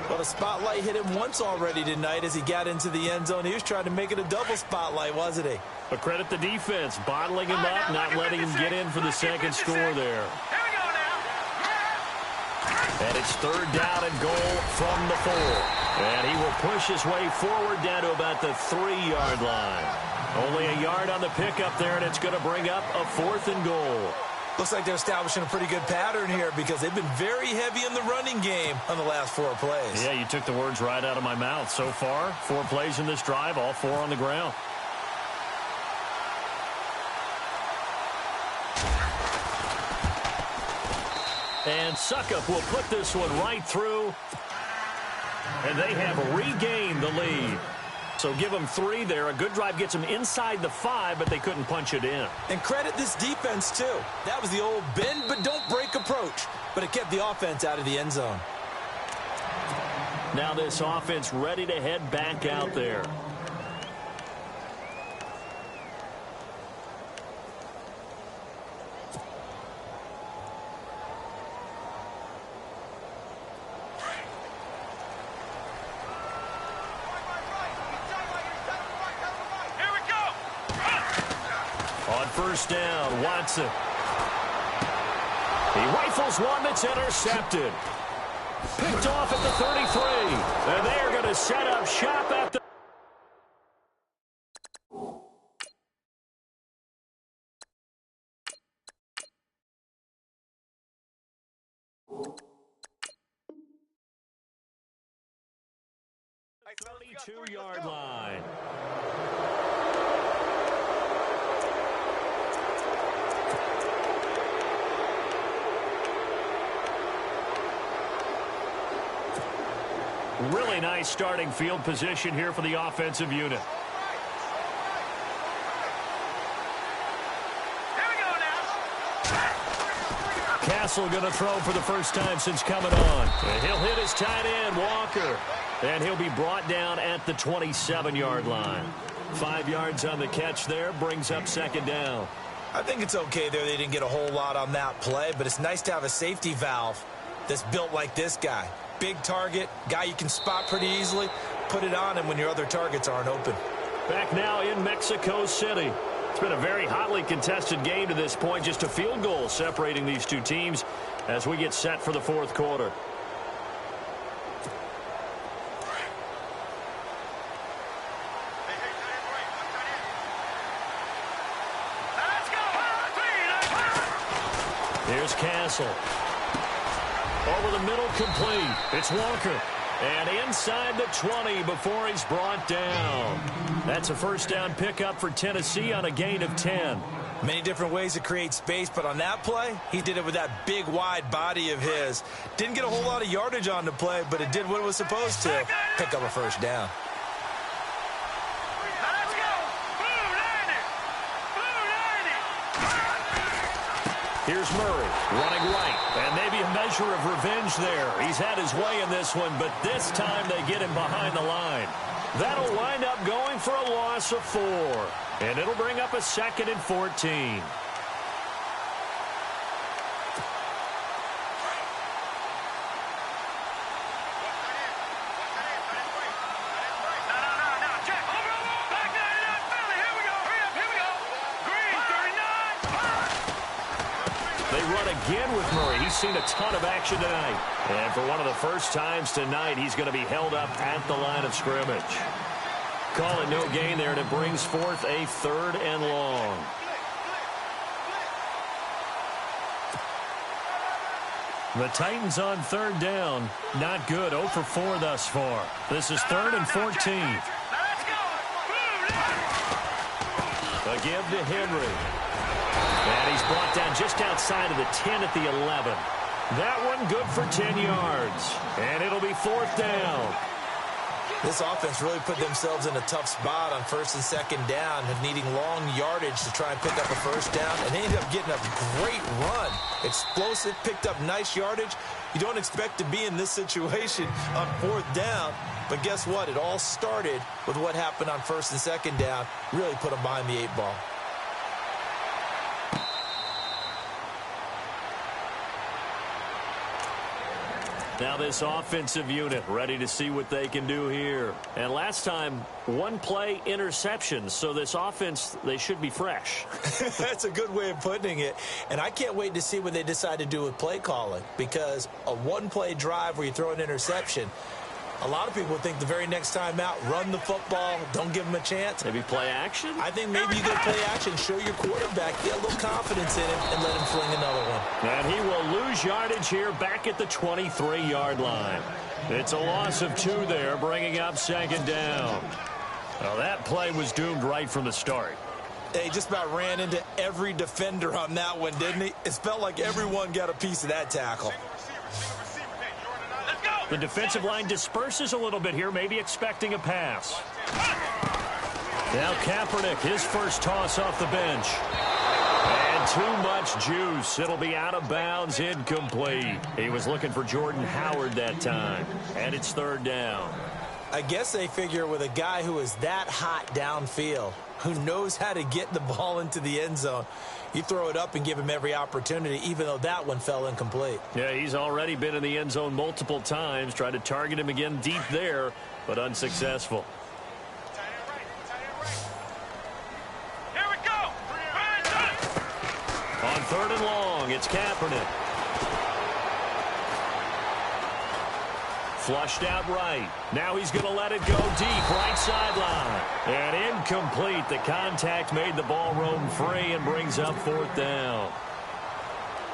Speaker 3: Well, the spotlight hit him once already tonight as he got into the end zone. He was trying to make it a double spotlight, wasn't he?
Speaker 2: But credit the defense, bottling him up, not letting him get in for the second score there.
Speaker 4: Here we go now.
Speaker 2: And it's 3rd down and goal from the 4. And he will push his way forward down to about the 3-yard line. Only a yard on the pickup there, and it's going to bring up a 4th and goal.
Speaker 3: Looks like they're establishing a pretty good pattern here because they've been very heavy in the running game on the last 4 plays.
Speaker 2: Yeah, you took the words right out of my mouth. So far, 4 plays in this drive, all 4 on the ground. And Suckup will put this one right through. And they have regained the lead. So give them 3 there. A good drive gets them inside the 5, but they couldn't punch it in.
Speaker 3: And credit this defense, too. That was the old bend but don't break approach. But it kept the offense out of the end zone.
Speaker 2: Now this offense ready to head back out there. On first down, Watson. He rifles one that's intercepted. Picked off at the 33. And they're going to set up shop at the... Two-yard line. Really nice starting field position here for the offensive unit. Castle going to throw for the first time since coming on. And he'll hit his tight end, Walker. And he'll be brought down at the 27-yard line. 5 yards on the catch there, brings up second down.
Speaker 3: I think it's okay there. They didn't get a whole lot on that play, but it's nice to have a safety valve that's built like this guy. Big target, guy you can spot pretty easily. Put it on him when your other targets aren't open.
Speaker 2: Back now in Mexico City. It's been a very hotly contested game to this point. Just a field goal separating these two teams as we get set for the fourth quarter. Here's Castle. Over the middle, complete. It's Walker. And inside the 20 before he's brought down. That's a first down pickup for Tennessee on a gain of 10.
Speaker 3: Many different ways to create space, but on that play, he did it with that big, wide body of his. Didn't get a whole lot of yardage on the play, but it did what it was supposed to. Pick up a first down.
Speaker 2: Here's Murray running right, and maybe a measure of revenge there. He's had his way in this one, but this time they get him behind the line. That'll wind up going for a loss of 4, and it'll bring up a 2nd and 14. Again with Murray. He's seen a ton of action tonight. And for one of the first times tonight, he's going to be held up at the line of scrimmage. Call it no gain there, and it brings forth a 3rd and long. The Titans on 3rd down. Not good. 0 for 4 thus far. This is 3rd and 14. A give to Henry. And he's brought down just outside of the 10 at the 11. That one good for 10 yards. And it'll be 4th down.
Speaker 3: This offense really put themselves in a tough spot on 1st and 2nd down, needing long yardage to try and pick up a first down. And they ended up getting a great run. Explosive, picked up nice yardage. You don't expect to be in this situation on 4th down. But guess what? It all started with what happened on 1st and 2nd down. Really put them behind the 8 ball.
Speaker 2: Now this offensive unit ready to see what they can do here. And last time, 1 play interception. So this offense, they should be fresh.
Speaker 3: That's a good way of putting it. And I can't wait to see what they decide to do with play calling. Because a 1-play drive where you throw an interception, a lot of people think the very next time out, run the football, don't give them a chance.
Speaker 2: Maybe play action?
Speaker 3: I think maybe you go play action, show your quarterback, get a little confidence in him, and let him fling another one.
Speaker 2: And he will lose yardage here back at the 23-yard line. It's a loss of 2 there, bringing up 2nd down. Well, that play was doomed right from the start.
Speaker 3: He just about ran into every defender on that one, didn't he? It felt like everyone got a piece of that tackle.
Speaker 2: The defensive line disperses a little bit here, maybe expecting a pass. Now Kaepernick, his first toss off the bench. And too much juice. It'll be out of bounds, incomplete. He was looking for Jordan Howard that time. And it's 3rd down.
Speaker 3: I guess they figure with a guy who is that hot downfield, who knows how to get the ball into the end zone, you throw it up and give him every opportunity, even though that one fell incomplete.
Speaker 2: Yeah, he's already been in the end zone multiple times. Tried to target him again deep there, but unsuccessful.
Speaker 4: Here we go.
Speaker 2: 3rd and long. It's Kaepernick. Flushed out right. Now he's going to let it go deep, right sideline. And incomplete. The contact made the ball roam free and brings up 4th down.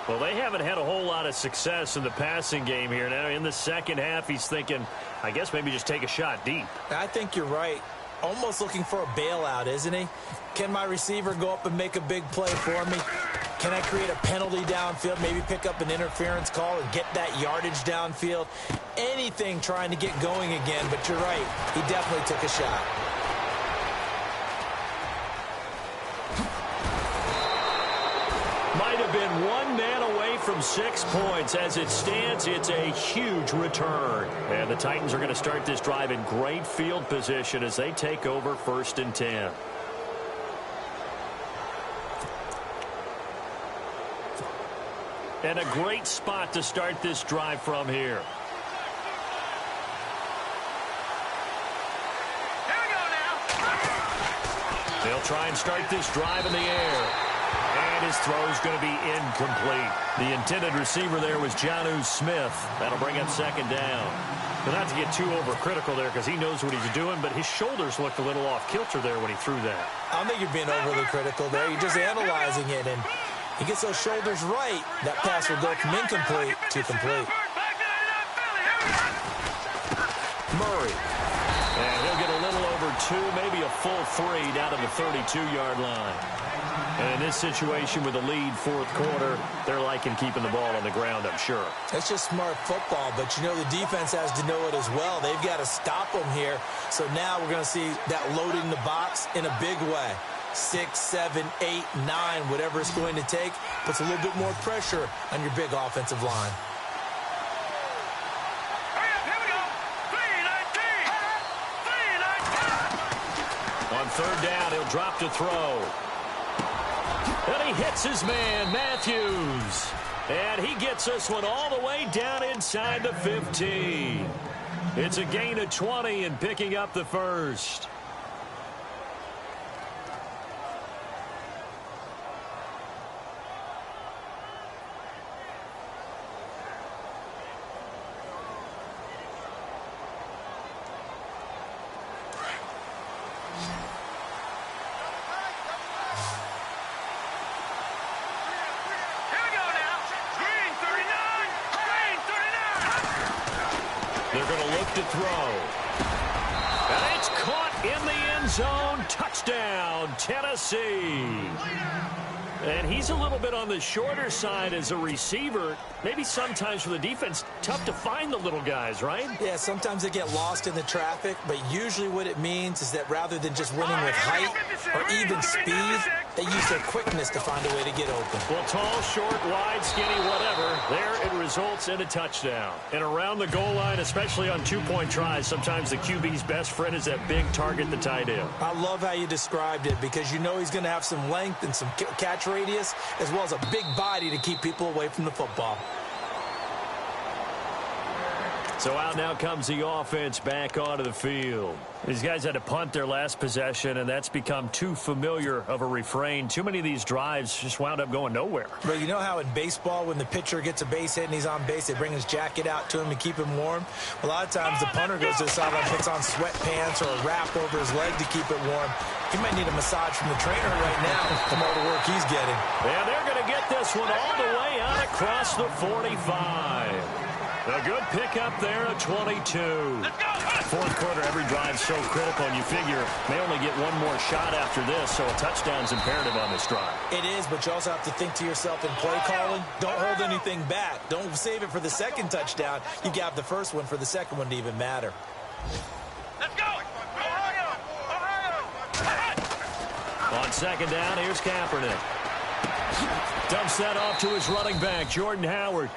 Speaker 2: Well, they haven't had a whole lot of success in the passing game here. Now, in the second half, he's thinking, I guess maybe just take a shot deep.
Speaker 3: I think you're right. Almost looking for a bailout, isn't he? Can my receiver go up and make a big play for me? Can I create a penalty downfield, maybe pick up an interference call and get that yardage downfield? Anything trying to get going again, but you're right. He definitely took a shot.
Speaker 2: Might have been one man away from 6 points. As it stands, it's a huge return. And the Titans are going to start this drive in great field position as they take over 1st and 10. And a great spot to start this drive from here.
Speaker 4: Here we go now.
Speaker 2: They'll try and start this drive in the air. And his throw is going to be incomplete. The intended receiver there was Jonnu Smith. That'll bring up 2nd down. But not to get too overcritical there because he knows what he's doing, but his shoulders looked a little off kilter there when he threw that.
Speaker 3: I don't think you're being overly critical there. You're just analyzing it, and he gets those shoulders right. That pass will go from incomplete to complete.
Speaker 2: Murray. And he'll get a little over 2, maybe a full 3 down to the 32-yard line. And in this situation with the lead 4th quarter, they're liking keeping the ball on the ground, I'm sure.
Speaker 3: That's just smart football, but you know the defense has to know it as well. They've got to stop them here. So now we're going to see that loading the box in a big way. 6, 7, 8, 9, whatever it's going to take, puts a little bit more pressure on your big offensive line.
Speaker 4: Here we go. 3-19.
Speaker 2: On 3rd down, he'll drop to throw. And he hits his man, Matthews. And he gets this one all the way down inside the 15. It's a gain of 20 and picking up the 1st. They're going to look to throw. And it's caught in the end zone. Touchdown, Tennessee. And he's a little bit on the shorter side as a receiver. Maybe sometimes for the defense, tough to find the little guys, right?
Speaker 3: Yeah, sometimes they get lost in the traffic, but usually what it means is that rather than just winning with height or even speed, they use their quickness to find a way to get open.
Speaker 2: Well, tall, short, wide, skinny, whatever, there it results in a touchdown. And around the goal line, especially on 2-point tries, sometimes the QB's best friend is that big target, the tight end.
Speaker 3: I love how you described it because you know he's going to have some length and some catch radius as well as a big body to keep people away from the football.
Speaker 2: So out now comes the offense back onto the field. These guys had to punt their last possession, and that's become too familiar of a refrain. Too many of these drives just wound up going nowhere.
Speaker 3: But you know how in baseball when the pitcher gets a base hit and he's on base, they bring his jacket out to him to keep him warm? A lot of times the punter goes to the sideline, puts on sweatpants or a wrap over his leg to keep it warm. He might need a massage from the trainer right now from all the work he's getting.
Speaker 2: And they're going to get this one all the way out across the 45. A good pickup there at 22. 4th quarter, every drive so critical, and you figure may only get one more shot after this, so a touchdown's imperative on this drive.
Speaker 3: It is, but you also have to think to yourself in play calling, don't hold anything back. Don't save it for the second touchdown. You got the first one for the second one to even matter.
Speaker 4: Let's go. Ohio.
Speaker 2: On 2nd down, here's Kaepernick. Dumps that off to his running back, Jordan Howard.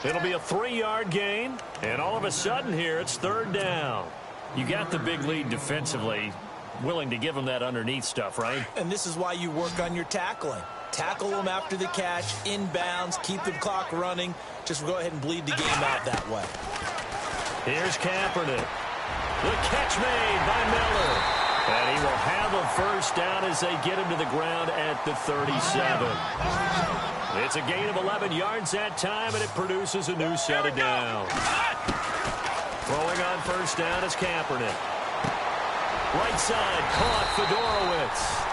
Speaker 2: It'll be a 3-yard gain, and all of a sudden here, it's 3rd down. You got the big lead defensively, willing to give them that underneath stuff, right?
Speaker 3: And this is why you work on your tackling. Tackle them after the catch, inbounds, keep the clock running. Just go ahead and bleed the game out that way.
Speaker 2: Here's Kaepernick. The catch made by Miller. And he will have a 1st down as they get him to the ground at the 37. It's a gain of 11 yards that time, and it produces a new set of downs. Throwing on first down is Kaepernick. Right side, caught Fedorowicz.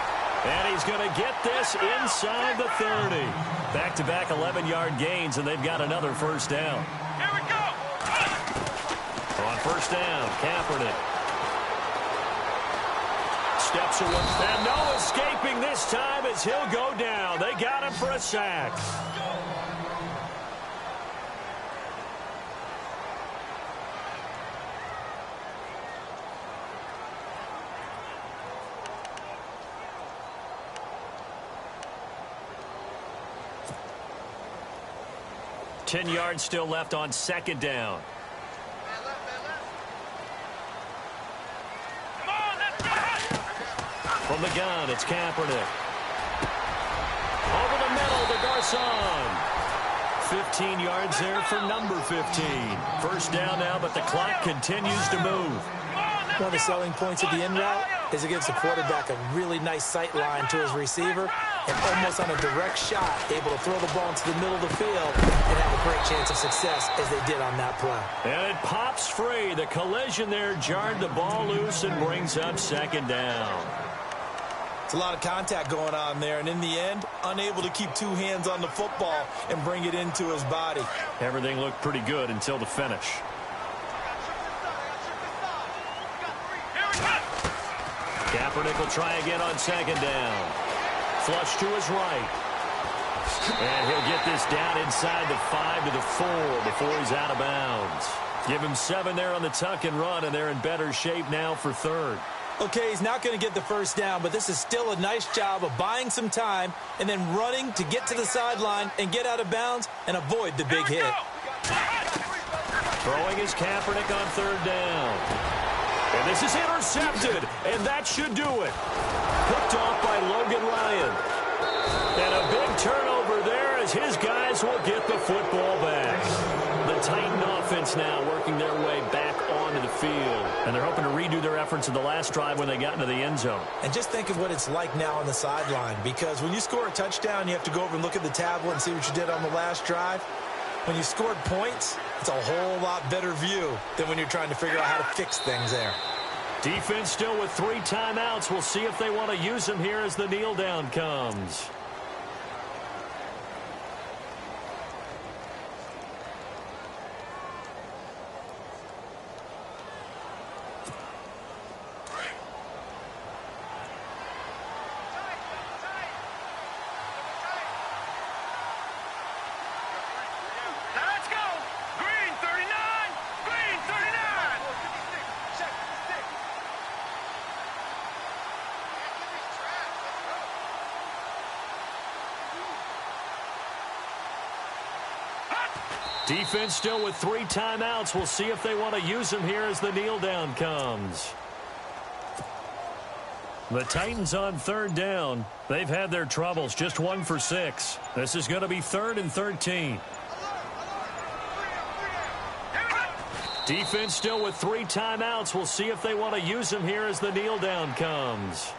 Speaker 2: And he's going to get this inside the 30. Back-to-back 11-yard gains, and they've got another first down.
Speaker 4: Here we go.
Speaker 2: On first down, Kaepernick. Steps away. And no escaping this time as he'll go down. They got him for a sack. Ten yards still left on second down.
Speaker 4: Come on, let's go.
Speaker 2: From the gun, it's Kaepernick. Over the middle to Garcon. 15 yards there for number 15. First down now, but the clock continues to move.
Speaker 3: One of the selling points of the in route is it gives the quarterback a really nice sight line to his receiver and almost on a direct shot able to throw the ball into the middle of the field and have a great chance of success as they did on that play.
Speaker 2: And it pops free. The collision there jarred the ball loose and brings up second down.
Speaker 3: It's a lot of contact going on there, and in the end, unable to keep two hands on the football and bring it into his body.
Speaker 2: Everything looked pretty good until the finish. Kaepernick will try again on second down. Flush to his right. And he'll get this down inside the 5 to the 4 before he's out of bounds. Give him 7 there on the tuck and run, and they're in better shape now for third.
Speaker 3: Okay, he's not going to get the first down, but this is still a nice job of buying some time and then running to get to the sideline and get out of bounds and avoid the big hit.
Speaker 2: Throwing is Kaepernick on third down. And this is intercepted, and that should do it. Picked off by Logan Ryan. And a big turnover there as his guys will get the football back. The Titan offense now working their way back onto the field. And they're hoping to redo their efforts in the last drive when they got into the end zone.
Speaker 3: And just think of what it's like now on the sideline, because when you score a touchdown, you have to go over and look at the tablet and see what you did on the last drive. When you scored points, it's a whole lot better view than when you're trying to figure out how to fix things there.
Speaker 2: Defense still with 3 timeouts. We'll see if they want to use them here as the kneel down comes. Defense still with 3 timeouts. We'll see if they want to use them here as the kneel down comes. The Titans on third down. They've had their troubles, just 1 for 6. This is going to be 3rd and 13. Defense still with 3 timeouts. We'll see if they want to use them here as the kneel down comes.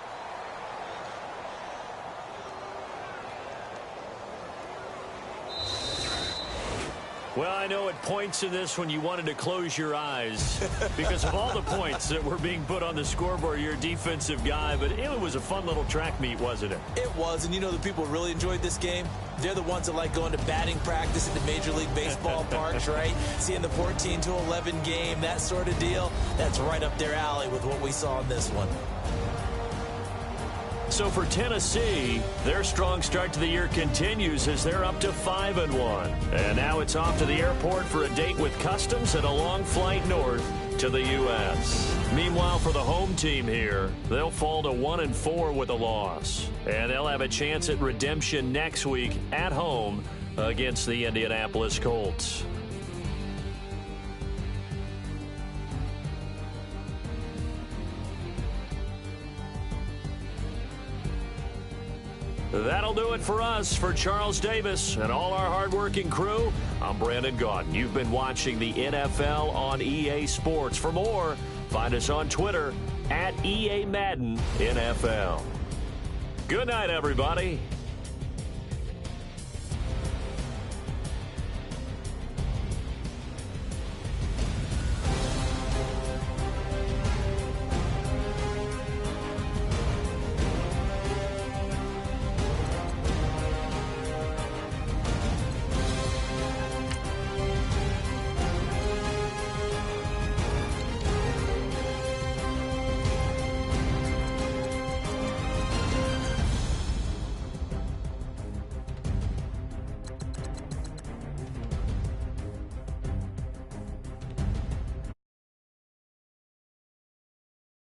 Speaker 2: Well, I know at points in this when you wanted to close your eyes because of all the points that were being put on the scoreboard. You're a defensive guy, but it was a fun little track meet, wasn't it?
Speaker 3: It was, and you know the people who really enjoyed this game? They're the ones that like going to batting practice at the Major League Baseball parks, right? Seeing the 14-11 game, that sort of deal. That's right up their alley with what we saw in this one.
Speaker 2: So for Tennessee, their strong start to the year continues as they're up to 5-1. And now it's off to the airport for a date with Customs and a long flight north to the U.S. Meanwhile, for the home team here, they'll fall to 1-4 with a loss. And they'll have a chance at redemption next week at home against the Indianapolis Colts. That'll do it for us. For Charles Davis and all our hardworking crew, I'm Brandon Gaudin. You've been watching the NFL on EA Sports. For more, find us on Twitter @EA Madden NFL. Good night, everybody.